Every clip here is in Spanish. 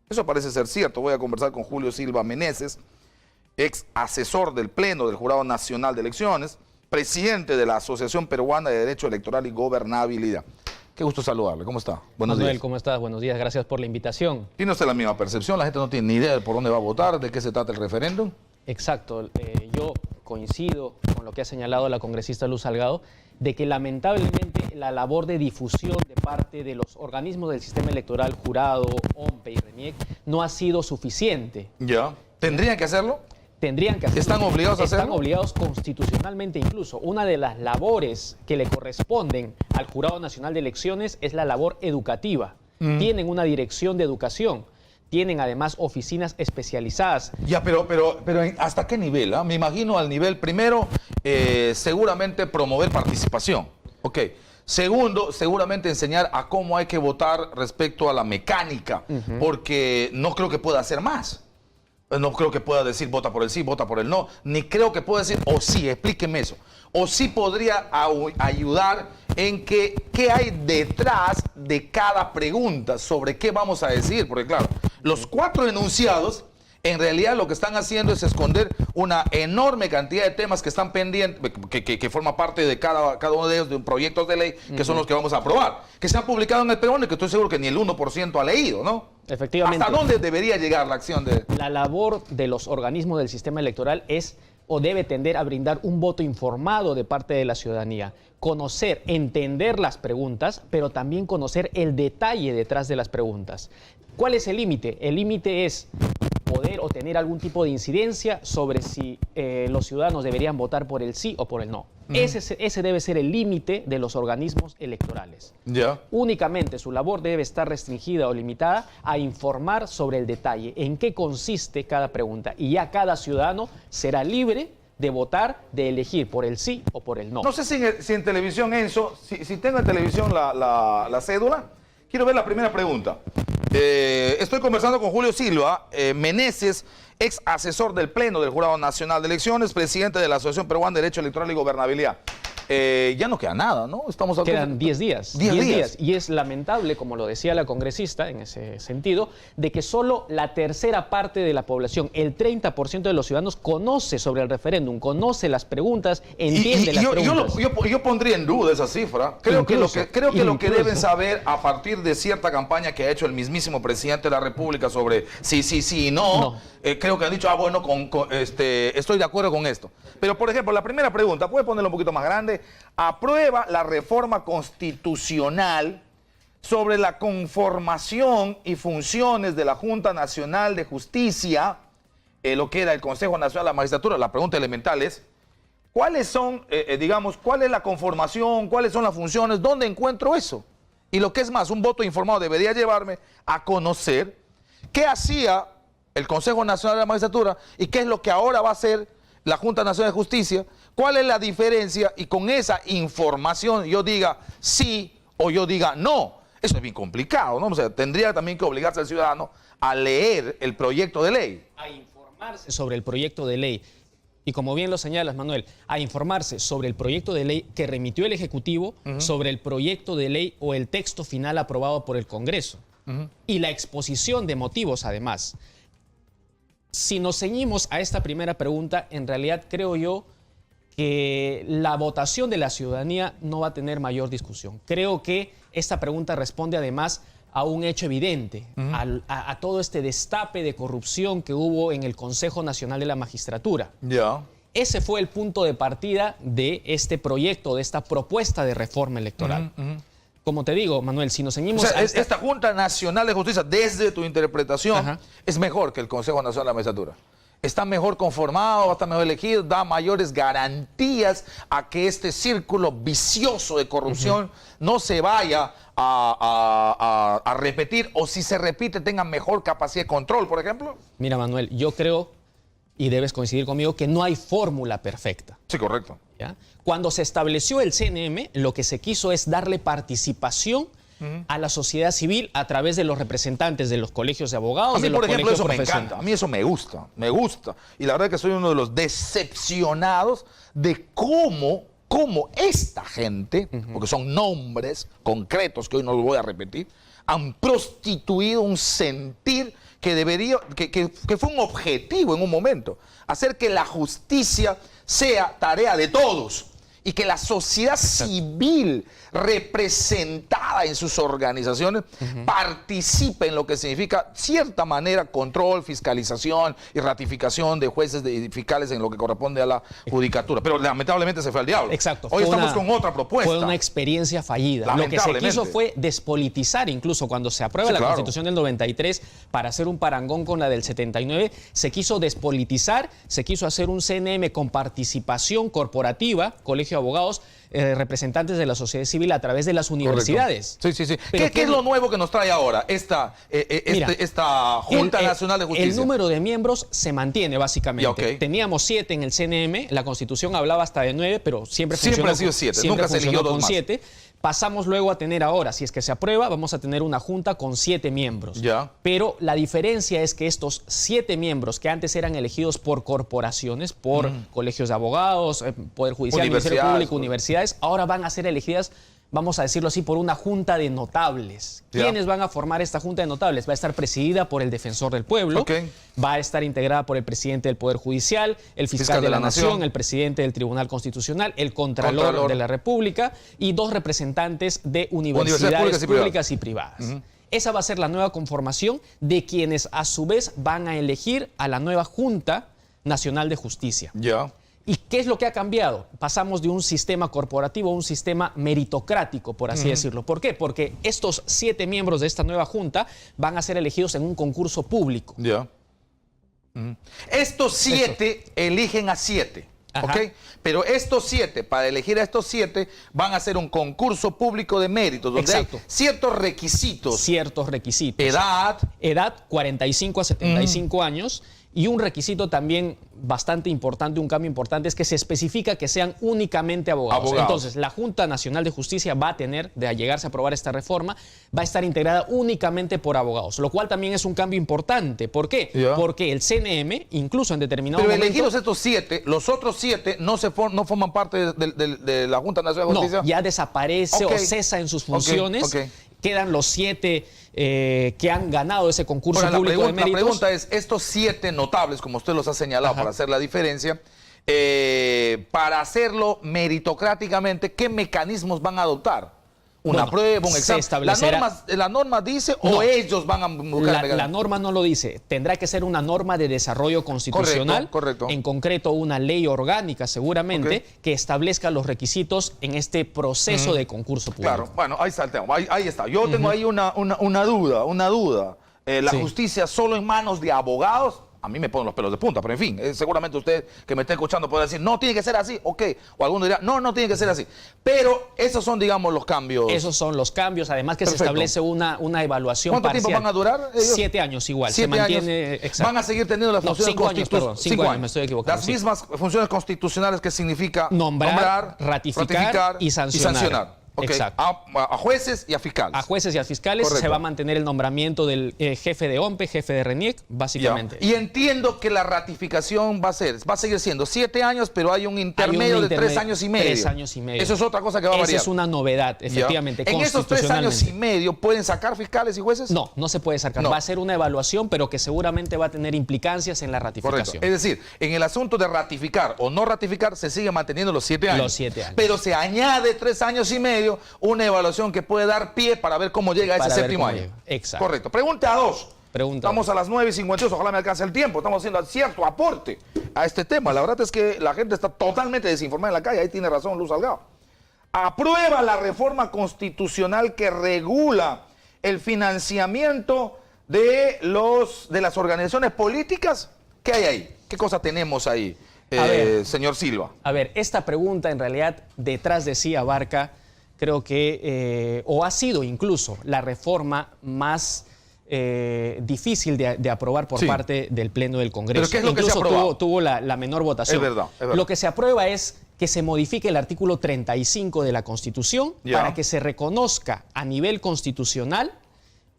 Eso parece ser cierto. Voy a conversar con Julio Silva Meneses, ex asesor del Pleno del Jurado Nacional de Elecciones, presidente de la Asociación Peruana de Derecho Electoral y Gobernabilidad. Qué gusto saludarle. ¿Cómo está? Buenos días. Manuel, ¿cómo estás? Buenos días. Gracias por la invitación. ¿Tiene usted la misma percepción? ¿La gente no tiene ni idea de por dónde va a votar? ¿De qué se trata el referéndum? Exacto. Yo coincido con lo que ha señalado la congresista Luz Salgado, de que lamentablemente la labor de difusión de parte de los organismos del sistema electoral, jurado, OMPE y RENIEC, no ha sido suficiente. ¿Ya? ¿Tendrían que hacerlo? Tendrían que hacerlo. ¿Están obligados a hacerlo? Están obligados constitucionalmente incluso. Una de las labores que le corresponden al Jurado Nacional de Elecciones es la labor educativa. Tienen una dirección de educación. Tienen además oficinas especializadas. Ya, pero ¿hasta qué nivel? Me imagino al nivel, primero, seguramente promover participación. Ok. Segundo, seguramente enseñar a cómo hay que votar respecto a la mecánica, porque no creo que pueda hacer más. No creo que pueda decir vota por el sí, vota por el no, ni creo que pueda decir o sí, explíqueme eso. O sí podría ayudar en qué hay detrás de cada pregunta, sobre qué vamos a decir, porque claro, los 4 enunciados en realidad lo que están haciendo es esconder una enorme cantidad de temas que están pendientes, que forma parte de cada uno de ellos, de proyectos de ley, que son los que vamos a aprobar, que se han publicado en el Perú y que estoy seguro que ni el 1% ha leído, ¿no? Efectivamente. ¿Hasta dónde debería llegar la acción de...? La labor de los organismos del sistema electoral es o debe tender a brindar un voto informado de parte de la ciudadanía, conocer, entender las preguntas, pero también conocer el detalle detrás de las preguntas. ¿Cuál es el límite? El límite es poder o tener algún tipo de incidencia sobre si los ciudadanos deberían votar por el sí o por el no. Ese debe ser el límite de los organismos electorales. Únicamente su labor debe estar restringida o limitada a informar sobre el detalle, en qué consiste cada pregunta, y ya cada ciudadano será libre de votar, de elegir por el sí o por el no. No sé si en televisión, Enzo, si tengo en televisión la cédula, quiero ver la primera pregunta. Estoy conversando con Julio Silva Meneses, ex asesor del Pleno del Jurado Nacional de Elecciones, presidente de la Asociación Peruana de Derecho Electoral y Gobernabilidad. Ya no queda nada, ¿no? Quedan 10 días. 10 días. Y es lamentable, como lo decía la congresista en ese sentido, de que solo la tercera parte de la población, el 30% de los ciudadanos, conoce sobre el referéndum, conoce las preguntas, entiende las preguntas. Yo pondría en duda esa cifra. Creo que lo que deben saber a partir de cierta campaña que ha hecho el mismísimo presidente de la República sobre sí y no. Creo que han dicho, bueno, estoy de acuerdo con esto. Pero, por ejemplo, la primera pregunta, ¿puede ponerlo un poquito más grande? ¿Aprueba la reforma constitucional sobre la conformación y funciones de la Junta Nacional de Justicia, lo que era el Consejo Nacional de la Magistratura? La pregunta elemental es, ¿cuáles son, cuál es la conformación, cuáles son las funciones, dónde encuentro eso? Y lo que es más, un voto informado debería llevarme a conocer qué hacía el Consejo Nacional de la Magistratura y qué es lo que ahora va a hacer la Junta Nacional de Justicia, cuál es la diferencia, y con esa información yo diga sí o yo diga no. Eso es bien complicado, ¿no? O sea, tendría también que obligarse al ciudadano a leer el proyecto de ley. A informarse sobre el proyecto de ley. Y como bien lo señalas, Manuel, a informarse sobre el proyecto de ley que remitió el Ejecutivo, sobre el proyecto de ley o el texto final aprobado por el Congreso. Y la exposición de motivos, además. Si nos ceñimos a esta primera pregunta, en realidad creo yo que la votación de la ciudadanía no va a tener mayor discusión. Creo que esta pregunta responde además a un hecho evidente, a todo este destape de corrupción que hubo en el Consejo Nacional de la Magistratura. Ese fue el punto de partida de este proyecto, de esta propuesta de reforma electoral. Como te digo, Manuel, si nos ceñimos... O sea, esta Junta Nacional de Justicia, desde tu interpretación, es mejor que el Consejo Nacional de la Magistratura. Está mejor conformado, está mejor elegido, da mayores garantías a que este círculo vicioso de corrupción no se vaya a repetir, o si se repite tenga mejor capacidad de control, por ejemplo. Mira, Manuel, yo creo, y debes coincidir conmigo, que no hay fórmula perfecta. Sí, correcto. ¿Ya? Cuando se estableció el CNM, lo que se quiso es darle participación a la sociedad civil a través de los representantes de los colegios de abogados, de los colegios profesionales. A mí, por ejemplo, eso me encanta. A mí eso me gusta. Y la verdad es que soy uno de los decepcionados de cómo cómo esta gente, porque son nombres concretos que hoy no los voy a repetir, han prostituido un sentir que fue un objetivo en un momento, hacer que la justicia sea tarea de todos y que la sociedad civil representada en sus organizaciones participe en lo que significa cierta manera control, fiscalización y ratificación de jueces y fiscales en lo que corresponde a la judicatura. Pero lamentablemente se fue al diablo. Exacto. Hoy estamos con otra propuesta. Fue una experiencia fallida. Lo que se quiso fue despolitizar, incluso cuando se aprueba la Constitución del 93 para hacer un parangón con la del 79, se quiso despolitizar, se quiso hacer un CNM con participación corporativa, colegio de abogados, representantes de la sociedad civil a través de las universidades. Sí. ¿Qué es lo nuevo que nos trae ahora esta Junta Nacional de Justicia? El número de miembros se mantiene básicamente. Teníamos 7 en el CNM, la Constitución hablaba hasta de 9, pero siempre ha sido 7, nunca se eligió 2 con más. 7. Pasamos luego a tener ahora, si es que se aprueba, vamos a tener una junta con 7 miembros. Pero la diferencia es que estos 7 miembros que antes eran elegidos por corporaciones, por colegios de abogados, Poder Judicial, Ministerio Público, universidades, ahora van a ser elegidas, vamos a decirlo así, por una junta de notables. ¿Quiénes van a formar esta junta de notables? Va a estar presidida por el defensor del pueblo, va a estar integrada por el presidente del Poder Judicial, el fiscal de la Nación, el presidente del Tribunal Constitucional, el Contralor de la República y 2 representantes de universidades públicas y privadas. Esa va a ser la nueva conformación de quienes a su vez van a elegir a la nueva Junta Nacional de Justicia. ¿Y qué es lo que ha cambiado? Pasamos de un sistema corporativo a un sistema meritocrático, por así decirlo. ¿Por qué? Porque estos 7 miembros de esta nueva junta van a ser elegidos en un concurso público. Estos 7 eligen a 7. Pero estos 7, para elegir a estos 7, van a hacer un concurso público de méritos, donde hay ciertos requisitos. Edad, 45 a 75 años. Y un requisito también bastante importante, un cambio importante, es que se especifica que sean únicamente abogados. Entonces, la Junta Nacional de Justicia va a tener, de llegarse a aprobar esta reforma, va a estar integrada únicamente por abogados, lo cual también es un cambio importante. ¿Por qué? Porque el CNM, incluso en determinado momento... Pero elegidos estos 7, los otros 7 no forman parte de la Junta Nacional de Justicia. No, ya desaparece o cesa en sus funciones. Quedan los 7 que han ganado ese concurso público de méritos. La pregunta es, estos 7 notables, como usted los ha señalado para hacer la diferencia, para hacerlo meritocráticamente, ¿qué mecanismos van a adoptar? ¿Una prueba, un examen? ¿La norma dice o ellos van a buscar? La norma no lo dice. Tendrá que ser una norma de desarrollo constitucional. Correcto. En concreto, una ley orgánica seguramente que establezca los requisitos en este proceso de concurso público. Claro, bueno, ahí está el tema. Ahí está. Yo tengo ahí una duda. La justicia solo en manos de abogados. A mí me ponen los pelos de punta, pero en fin, seguramente usted que me está escuchando puede decir, no, tiene que ser así, o alguno dirá, no tiene que ser así. Pero esos son, digamos, los cambios. Esos son los cambios, además que se establece una evaluación parcial. ¿Cuánto tiempo van a durar ellos? 7 años igual, se mantiene, exacto. Van a seguir teniendo las funciones constitucionales. 5 años, me estoy equivocando. Las mismas funciones constitucionales que significa nombrar, ratificar y sancionar. Exacto. A jueces y a fiscales. A jueces y a fiscales se va a mantener el nombramiento del jefe de OMPE, jefe de RENIEC, básicamente. Y entiendo que la ratificación va a seguir siendo 7 años, pero hay un intermedio de 3 años y medio. 3 años y medio. Eso es otra cosa que va a variar. Esa es una novedad, efectivamente. ¿En esos 3 años y medio pueden sacar fiscales y jueces? No, no se puede sacar. Va a ser una evaluación, pero que seguramente va a tener implicancias en la ratificación. Es decir, en el asunto de ratificar o no ratificar, se sigue manteniendo los 7 años. Los 7 años. Pero se añade 3 años y medio una evaluación que puede dar pie para ver cómo llega ese 7º año. Exacto. Correcto. Pregunta 2. Estamos a las 9:52, ojalá me alcance el tiempo. Estamos haciendo cierto aporte a este tema. La verdad es que la gente está totalmente desinformada en la calle. Ahí tiene razón Luz Salgado. Aprueba la reforma constitucional que regula el financiamiento de las organizaciones políticas. ¿Qué hay ahí? ¿Qué cosa tenemos ahí, señor Silva? A ver, esta pregunta en realidad detrás de sí abarca, creo que, o ha sido incluso la reforma más difícil de aprobar por parte del Pleno del Congreso. ¿Pero qué es lo que se aprueba? Tuvo la menor votación. Es verdad. Lo que se aprueba es que se modifique el artículo 35 de la Constitución para que se reconozca a nivel constitucional,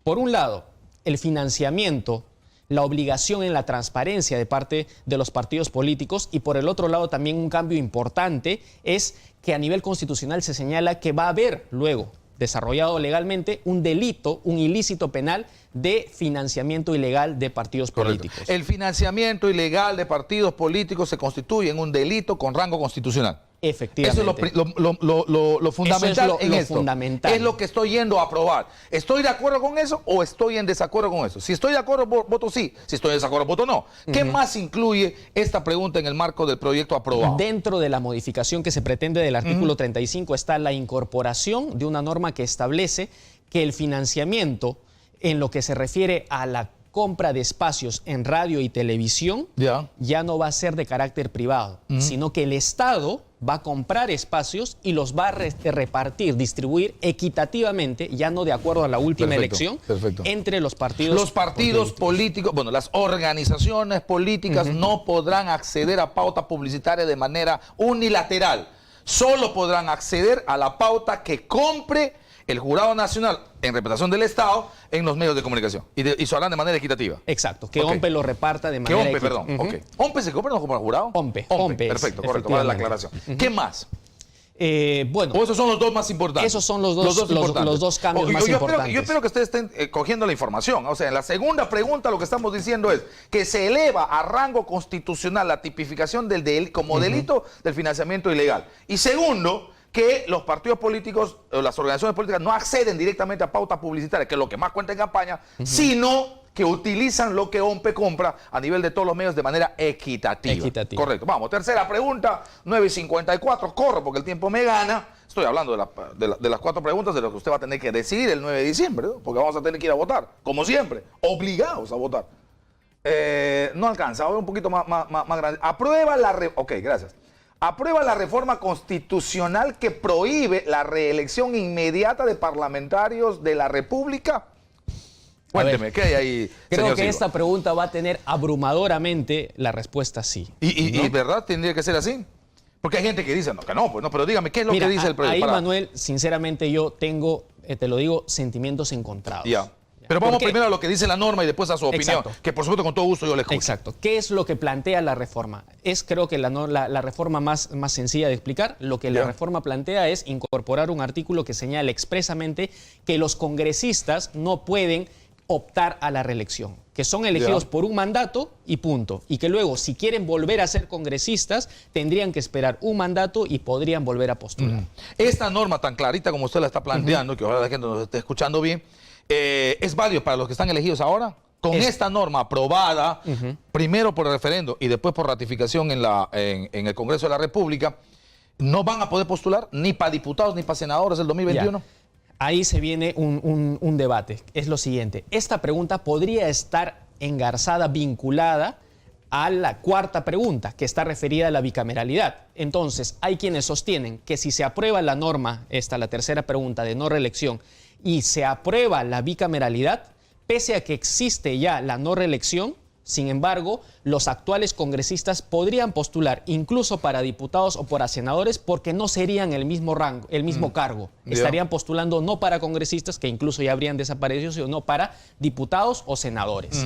por un lado, el financiamiento la obligación en la transparencia de parte de los partidos políticos, y por el otro lado también un cambio importante es que a nivel constitucional se señala que va a haber luego, desarrollado legalmente, un delito, un ilícito penal de financiamiento ilegal de partidos políticos. El financiamiento ilegal de partidos políticos se constituye en un delito con rango constitucional. Efectivamente. Eso es lo fundamental eso es en lo esto. fundamental. Es lo que estoy yendo a aprobar. ¿Estoy de acuerdo con eso o estoy en desacuerdo con eso? Si estoy de acuerdo, voto sí. Si estoy en desacuerdo, voto no. ¿Qué más incluye esta pregunta en el marco del proyecto aprobado? Dentro de la modificación que se pretende del artículo 35 está la incorporación de una norma que establece que el financiamiento en lo que se refiere a la compra de espacios en radio y televisión ya no va a ser de carácter privado, sino que el Estado va a comprar espacios y los va a repartir, distribuir equitativamente, ya no de acuerdo a la última elección, entre los partidos. Los partidos políticos, bueno, las organizaciones políticas no podrán acceder a pauta publicitaria de manera unilateral. Solo podrán acceder a la pauta que compre el Jurado Nacional en representación del Estado en los medios de comunicación y se harán de manera equitativa. Exacto, que OMPE lo reparta de manera equitativa. ¿OMPE se compra o no compra el jurado? OMPE. Perfecto, correcto, vale la aclaración. ¿Qué más? Bueno, o esos son los dos más importantes. Esos son los dos cambios más importantes. Yo espero que ustedes estén cogiendo la información. O sea, en la segunda pregunta lo que estamos diciendo es que se eleva a rango constitucional la tipificación como delito del financiamiento ilegal. Y segundo, que los partidos políticos, o las organizaciones políticas no acceden directamente a pauta publicitaria, que es lo que más cuenta en campaña, sino que utilizan lo que OMPE compra a nivel de todos los medios de manera equitativa. Correcto. Vamos, tercera pregunta, 9:54. Corro porque el tiempo me gana. Estoy hablando de las 4 preguntas de lo que usted va a tener que decidir el 9 de diciembre, ¿no? Porque vamos a tener que ir a votar, como siempre, obligados a votar. No alcanza, ahora un poquito más grande. Aprueba la... Ok, gracias. Aprueba la reforma constitucional que prohíbe la reelección inmediata de parlamentarios de la República. Cuénteme, ¿qué hay ahí? Creo que esta pregunta va a tener abrumadoramente la respuesta sí. ¿Y verdad tendría que ser así? Porque hay gente que dice, que no, pues no, pero dígame, ¿qué es lo que dice el proyecto? Ahí, Manuel, sinceramente yo tengo, te lo digo, sentimientos encontrados. Pero vamos primero a lo que dice la norma y después a su opinión, que por supuesto con todo gusto yo le escucho. Exacto. ¿Qué es lo que plantea la reforma? Es creo que la reforma más sencilla de explicar. Lo que la reforma plantea es incorporar un artículo que señala expresamente que los congresistas no pueden optar a la reelección, que son elegidos por un mandato y punto. Y que luego, si quieren volver a ser congresistas, tendrían que esperar un mandato y podrían volver a postular. Esta norma tan clarita como usted la está planteando, que ojalá la gente nos esté escuchando bien, ¿es válido para los que están elegidos ahora? Con esta norma aprobada, primero por el referendo y después por ratificación en el Congreso de la República, ¿no van a poder postular ni para diputados ni para senadores el 2021? Ahí se viene un debate. Es lo siguiente. Esta pregunta podría estar engarzada, vinculada a la cuarta pregunta, que está referida a la bicameralidad. Entonces, hay quienes sostienen que si se aprueba la norma, la tercera pregunta de no reelección, y se aprueba la bicameralidad, pese a que existe ya la no reelección, sin embargo, los actuales congresistas podrían postular incluso para diputados o para senadores porque no serían el mismo rango, el mismo cargo. Estarían postulando no para congresistas, que incluso ya habrían desaparecido, sino para diputados o senadores.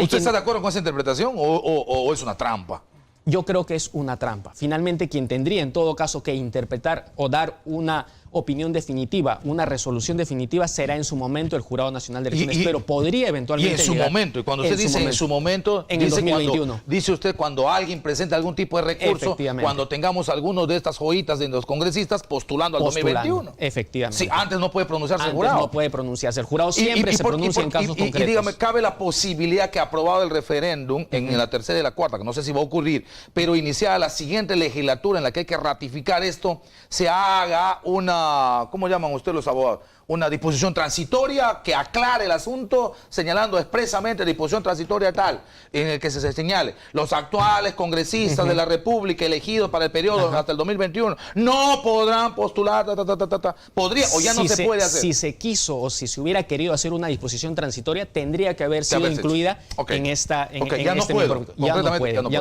¿Usted está de acuerdo con esa interpretación o es una trampa? Yo creo que es una trampa. Finalmente, quien tendría en todo caso que interpretar o dar una opinión definitiva, una resolución definitiva, será en su momento el Jurado Nacional de Elecciones, pero podría eventualmente y en su momento, y cuando usted dice en su momento, en el 2021. Dice usted cuando alguien presente algún tipo de recurso, cuando tengamos algunos de estas joyitas de los congresistas postulando al 2021. Efectivamente. Sí, antes no puede pronunciarse el jurado. Antes no puede pronunciarse. El jurado siempre se pronuncia en casos concretos. Y dígame, cabe la posibilidad que aprobado el referéndum en la tercera y la cuarta, que no sé si va a ocurrir, pero iniciada la siguiente legislatura en la que hay que ratificar esto, se haga una, ¿cómo llaman ustedes los abogados? Una disposición transitoria que aclare el asunto, señalando expresamente disposición transitoria tal, en el que se señale los actuales congresistas de la República elegidos para el periodo hasta el 2021 no podrán postular, podría o ya no se puede hacer. Si se quiso o si se hubiera querido hacer una disposición transitoria, tendría que haber sido incluida en esta. Ya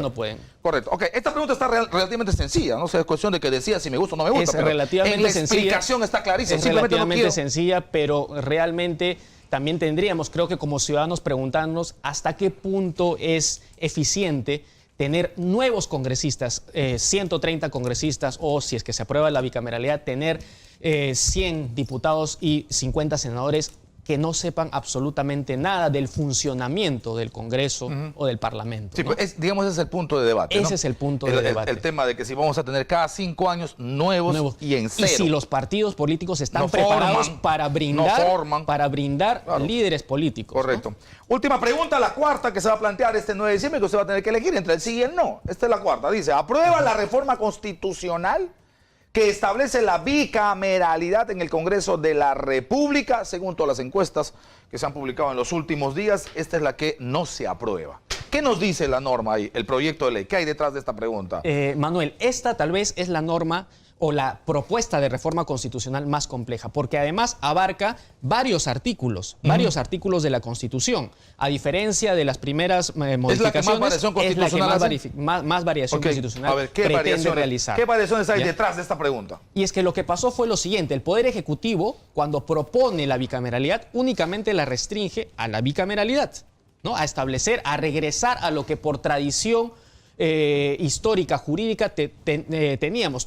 no pueden. Correcto. Esta pregunta está relativamente sencilla, no sé, es cuestión de que decida si me gusta o no me gusta. Es relativamente sencilla. explicación está clarísima. Es Simplemente relativamente no quiero... sencilla, pero realmente también tendríamos, creo que como ciudadanos, preguntarnos hasta qué punto es eficiente tener nuevos congresistas, 130 congresistas, o si es que se aprueba la bicameralidad, tener 100 diputados y 50 senadores que no sepan absolutamente nada del funcionamiento del Congreso o del Parlamento. Sí, ¿no? pues digamos, ese es el punto de debate. Ese ¿no? es el punto de debate. El tema de que si vamos a tener cada 5 años nuevos y en cero. Y si los partidos políticos están No preparados forman, para brindar, no forman. claro, líderes políticos. Correcto. ¿no? Última pregunta, la cuarta que se va a plantear este 9 de diciembre, que usted va a tener que elegir entre el sí y el no. Esta es la cuarta. Dice, ¿aprueba la reforma constitucional que establece la bicameralidad en el Congreso de la República? Según todas las encuestas que se han publicado en los últimos días, esta es la que no se aprueba. ¿Qué nos dice la norma ahí, el proyecto de ley? ¿Qué hay detrás de esta pregunta? Manuel, esta tal vez es la norma o la propuesta de reforma constitucional más compleja, porque además abarca varios artículos de la Constitución. A diferencia de las primeras modificaciones, es la que más variación constitucional a ver, pretende realizar. ¿Qué variaciones hay ¿Ya? detrás de esta pregunta? Y es que lo que pasó fue lo siguiente: el Poder Ejecutivo, cuando propone la bicameralidad, únicamente la restringe a la bicameralidad, ¿no? A establecer, a regresar a lo que por tradición histórica, jurídica,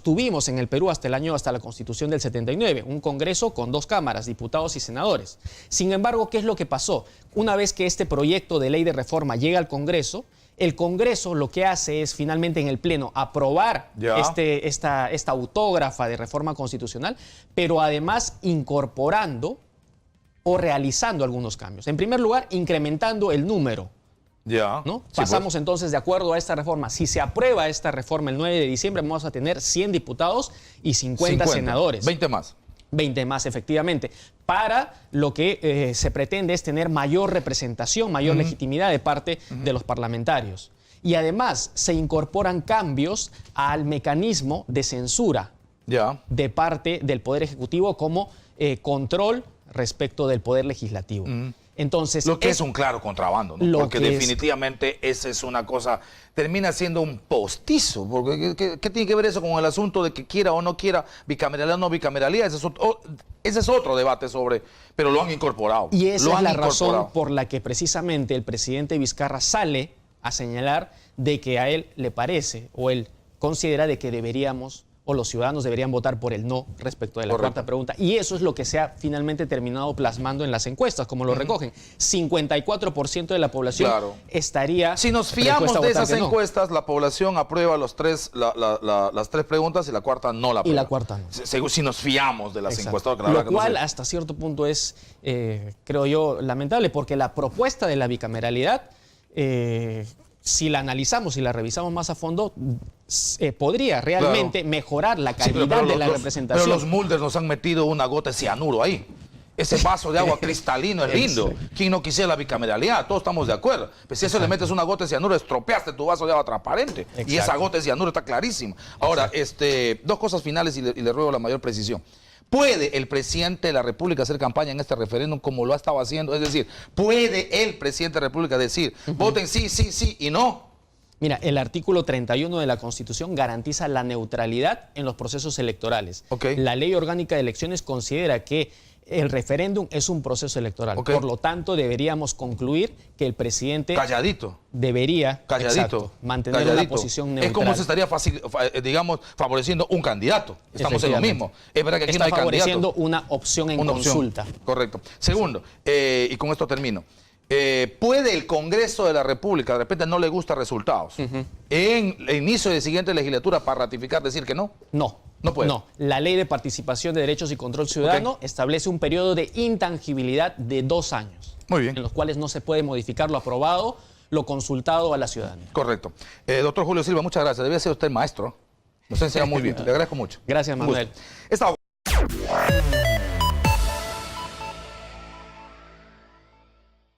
tuvimos en el Perú hasta la Constitución del 79, un Congreso con 2 cámaras, diputados y senadores. Sin embargo, ¿qué es lo que pasó? Una vez que este proyecto de ley de reforma llega al Congreso, el Congreso lo que hace es finalmente en el Pleno aprobar esta autógrafa de reforma constitucional, pero además incorporando o realizando algunos cambios. En primer lugar, incrementando el número. ¿No? Sí, Pasamos pues. entonces de acuerdo a esta reforma. Si se aprueba esta reforma el 9 de diciembre, vamos a tener 100 diputados y 50 senadores. 20 más. 20 más, efectivamente. Para lo que se pretende es tener mayor representación, mayor legitimidad de parte de los parlamentarios. Y además se incorporan cambios al mecanismo de censura de parte del Poder Ejecutivo como control respecto del Poder Legislativo. Entonces, lo que es un claro contrabando, ¿no? Porque definitivamente esa es una cosa, termina siendo un postizo. Porque ¿qué tiene que ver eso con el asunto de que quiera o no quiera bicameralidad o no bicameralidad? Ese es otro debate pero lo han incorporado. Y esa es la razón por la que precisamente el presidente Vizcarra sale a señalar de que a él le parece o él considera de que deberíamos o los ciudadanos deberían votar por el no respecto de la cuarta pregunta. Y eso es lo que se ha finalmente terminado plasmando en las encuestas, como lo recogen. 54% de la población estaría... Si nos fiamos de esas encuestas, la población aprueba las 3 preguntas y la cuarta no la aprueba. Y la cuarta no. Si nos fiamos de las encuestas. Lo cual hasta cierto punto es, creo yo, lamentable, porque la propuesta de la bicameralidad... si la analizamos y la revisamos más a fondo, podría realmente mejorar la calidad de la representación. Pero los Mulders nos han metido una gota de cianuro ahí. Ese vaso de agua cristalino es lindo. ¿Quién no quisiera la bicameralidad? Todos estamos de acuerdo. Pero si eso le metes una gota de cianuro, estropeaste tu vaso de agua transparente. Y esa gota de cianuro está clarísima. Ahora, 2 cosas finales y le ruego la mayor precisión. ¿Puede el presidente de la República hacer campaña en este referéndum como lo ha estado haciendo? Es decir, ¿puede el presidente de la República decir, voten sí, sí, sí y no? Mira, el artículo 31 de la Constitución garantiza la neutralidad en los procesos electorales. La Ley Orgánica de Elecciones considera que el referéndum es un proceso electoral. Por lo tanto, deberíamos concluir que el presidente debería mantener una posición neutral. Es como se estaría, digamos, favoreciendo un candidato. Estamos en lo mismo. Es verdad que aquí no hay candidato. Está favoreciendo una opción en consulta. Correcto. Segundo, y con esto termino. ¿Puede el Congreso de la República, de repente no le gustan resultados, en el inicio de siguiente legislatura para ratificar, decir que no? No. No puede. No, la Ley de Participación de Derechos y Control Ciudadano establece un periodo de intangibilidad de 2 años. Muy bien. En los cuales no se puede modificar lo aprobado, lo consultado a la ciudadanía. Correcto. Doctor Julio Silva, muchas gracias. Debía ser usted maestro. Nos ha enseñado muy bien. Le agradezco mucho. Gracias, Manuel.